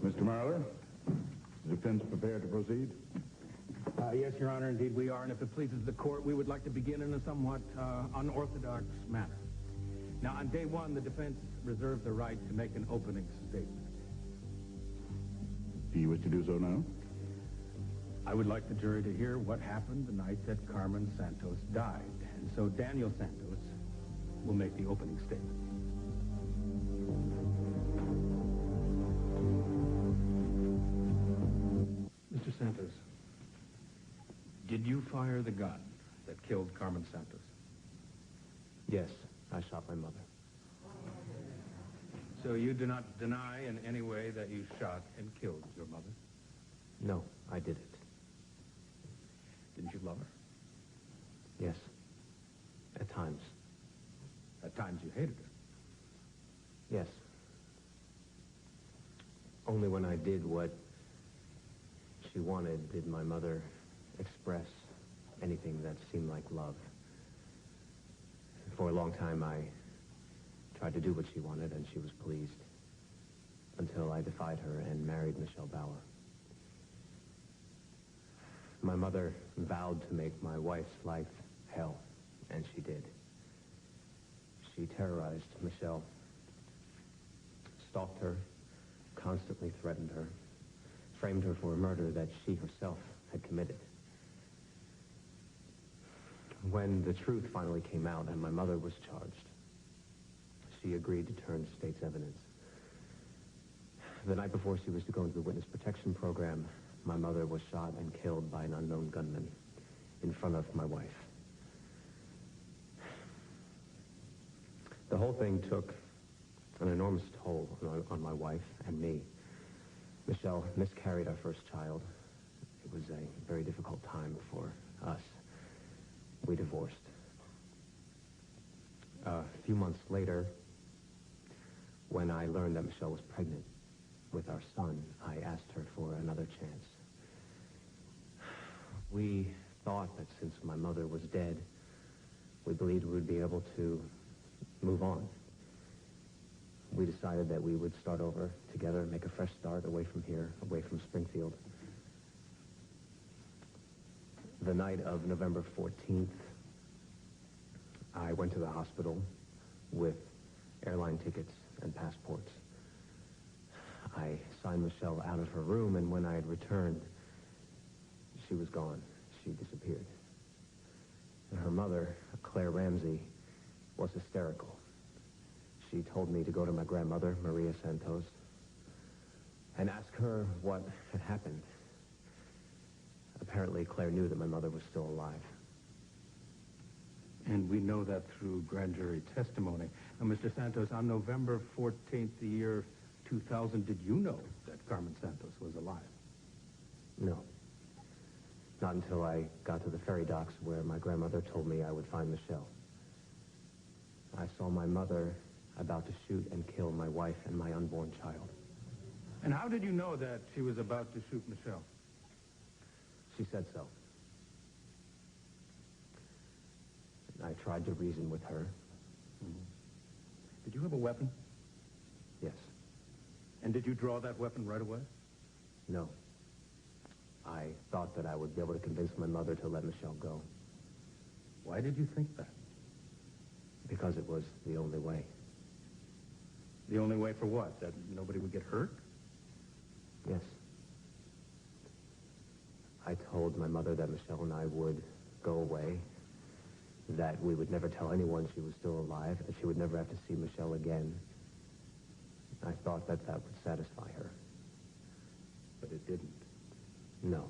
Mr. Marler, is the defense prepared to proceed? Yes, Your Honor, indeed we are, and if it pleases the court, we would like to begin in a somewhat unorthodox manner. Now, on day one, the defense reserved the right to make an opening statement. Do you wish to do so now? I would like the jury to hear what happened the night that Carmen Santos died, and so Daniel Santos will make the opening statement. Mr. Santos, did you fire the gun that killed Carmen Santos? Yes, I shot my mother. So you do not deny in any way that you shot and killed your mother? No, I did it. Didn't you love her? Yes, at times. At times you hated her? Yes. Only when I did what she wanted did my mother express anything that seemed like love. For a long time, I tried to do what she wanted, and she was pleased, until I defied her and married Michelle Bauer. My mother vowed to make my wife's life hell, and she did. She terrorized Michelle, stalked her, constantly threatened her, framed her for a murder that she herself had committed. When the truth finally came out and my mother was charged, she agreed to turn state's evidence. The night before she was to go into the witness protection program, my mother was shot and killed by an unknown gunman in front of my wife. The whole thing took an enormous toll on my wife and me. Michelle miscarried our first child. It was a very difficult time for us. We divorced. A few months later, when I learned that Michelle was pregnant with our son, I asked her for another chance. We thought that since my mother was dead, we believed we would be able to move on. We decided that we would start over together, make a fresh start away from here, away from Springfield. The night of November 14th, I went to the hospital with airline tickets and passports. I signed Michelle out of her room, and when I had returned, she was gone. She disappeared. And her mother, Claire Ramsey, was hysterical. She told me to go to my grandmother, Maria Santos, and ask her what had happened. Apparently, Claire knew that my mother was still alive. And we know that through grand jury testimony. Now, Mr. Santos, on November 14th, the year 2000, did you know that Carmen Santos was alive? No. Not until I got to the ferry docks where my grandmother told me I would find Michelle. I saw my mother about to shoot and kill my wife and my unborn child. And how did you know that she was about to shoot Michelle? She said so. I tried to reason with her. Mm-hmm. Did you have a weapon? Yes. And did you draw that weapon right away? No. I thought that I would be able to convince my mother to let Michelle go. Why did you think that? Because it was the only way. The only way for what? That nobody would get hurt? Yes. I told my mother that Michelle and I would go away, that we would never tell anyone she was still alive, that she would never have to see Michelle again. I thought that that would satisfy her. But it didn't. No.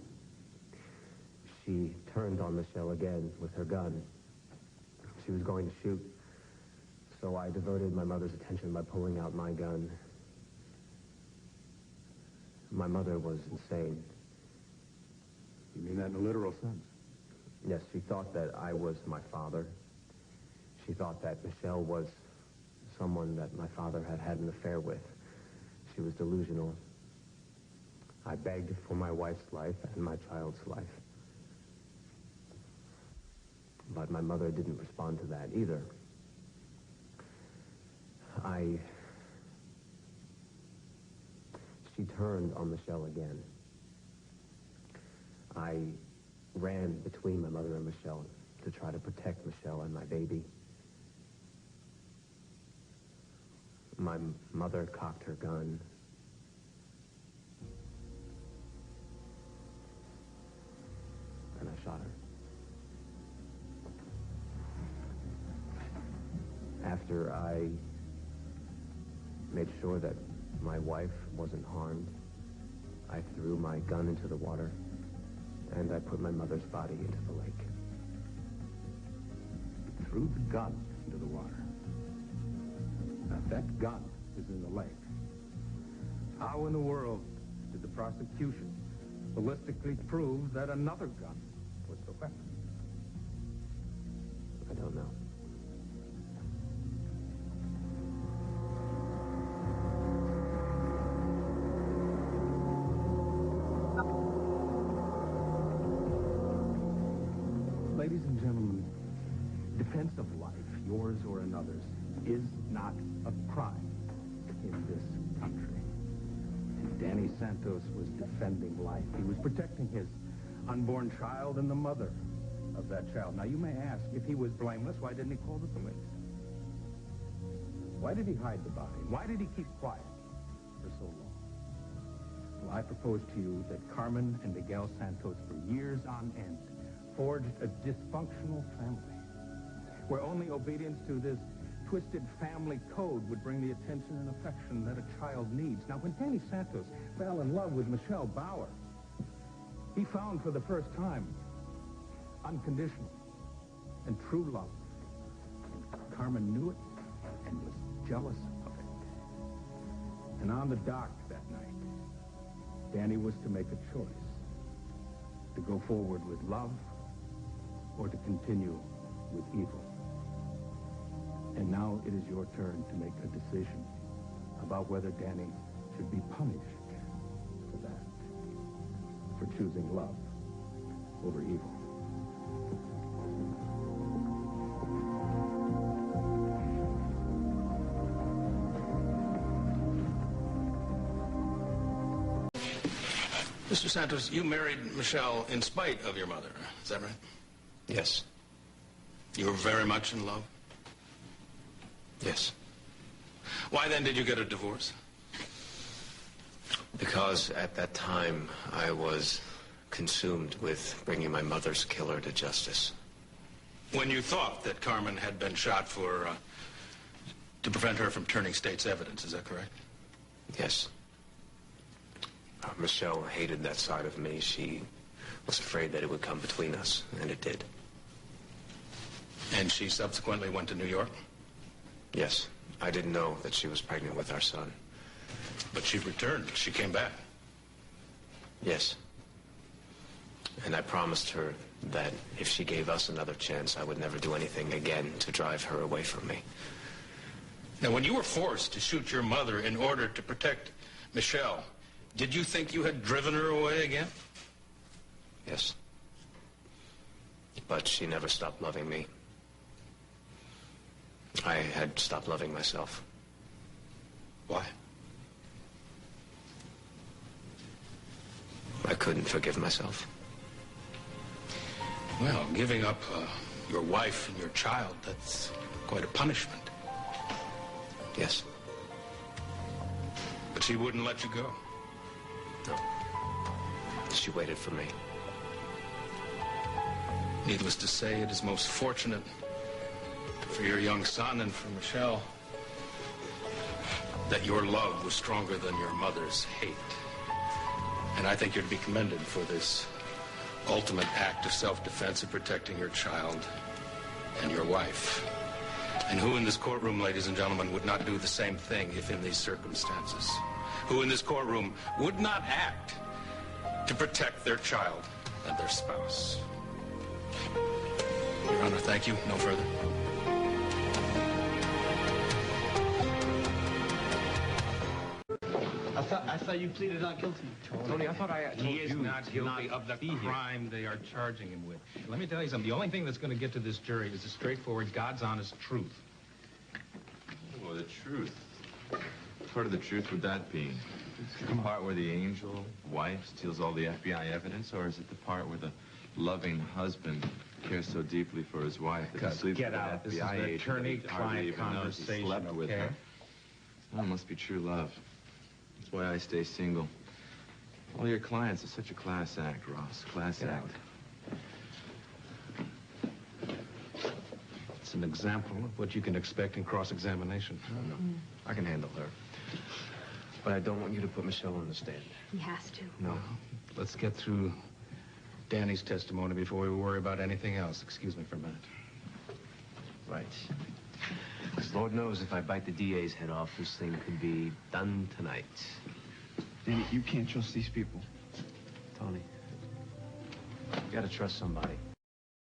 She turned on Michelle again with her gun. She was going to shoot, so I diverted my mother's attention by pulling out my gun. My mother was insane. You mean that in a literal sense? Yes, she thought that I was my father. She thought that Michelle was someone that my father had had an affair with. She was delusional. I begged for my wife's life and my child's life. But my mother didn't respond to that either. she turned on Michelle again. I ran between my mother and Michelle to try to protect Michelle and my baby. My mother cocked her gun. And I shot her. After I made sure that my wife wasn't harmed, I threw my gun into the water, and I put my mother's body into the lake. Threw the gun into the water. Now, if that gun is in the lake, how in the world did the prosecution ballistically prove that another gun was the weapon? I don't know. Ladies and gentlemen, defense of life, yours or another's, is not a crime in this country. And Danny Santos was defending life. He was protecting his unborn child and the mother of that child. Now, you may ask, if he was blameless, why didn't he call the police? Why did he hide the body? Why did he keep quiet for so long? Well, I propose to you that Carmen and Miguel Santos, for years on end, forged a dysfunctional family, where only obedience to this twisted family code would bring the attention and affection that a child needs. Now, when Danny Santos fell in love with Michelle Bauer, he found for the first time unconditional and true love. And Carmen knew it and was jealous of it. And on the dock that night, Danny was to make a choice: to go forward with love or to continue with evil. And now it is your turn to make a decision about whether Danny should be punished for that, for choosing love over evil. Mr. Santos, you married Michelle in spite of your mother. Is that right? Yes. You were very much in love? Yes. Why then did you get a divorce? Because at that time, I was consumed with bringing my mother's killer to justice. When you thought that Carmen had been shot to prevent her from turning state's evidence, is that correct? Yes. Michelle hated that side of me. She was afraid that it would come between us, and it did. And she subsequently went to New York? Yes. I didn't know that she was pregnant with our son. But she returned. She came back. Yes. And I promised her that if she gave us another chance, I would never do anything again to drive her away from me. Now, when you were forced to shoot your mother in order to protect Michelle, did you think you had driven her away again? Yes. But she never stopped loving me. I had stopped loving myself. Why? I couldn't forgive myself. Well, giving up your wife and your child, that's quite a punishment. Yes. But she wouldn't let you go. No. She waited for me. Needless to say, it is most fortunate for your young son and for Michelle that your love was stronger than your mother's hate. And I think you're to be commended for this ultimate act of self-defense of protecting your child and your wife. And who in this courtroom, ladies and gentlemen, would not do the same thing if in these circumstances? Who in this courtroom would not act to protect their child and their spouse? Your Honor, thank you. No further. I thought you pleaded not guilty. Tony, I thought he is not guilty of the crime they are charging him with. Let me tell you something. The only thing that's going to get to this jury is a straightforward, God's honest truth. Well, the truth. What part of the truth would that be? Is it the part where the angel wife steals all the FBI evidence, or is it the part where the loving husband cares so deeply for his wife that he sleeps Get with out. an This is FBI an agent that he hardly attorney-client even knows he conversation, slept with okay? her? Oh, it must be true love. That's why I stay single. All your clients are such a class act, Ross. Class act. It's an example of what you can expect in cross-examination. No, I can handle her. But I don't want you to put Michelle on the stand. He has to. No. Let's get through Danny's testimony before we worry about anything else. Excuse me for a minute. Right. Because Lord knows if I bite the DA's head off, this thing could be done tonight. Danny, you can't trust these people. Tony, you gotta trust somebody.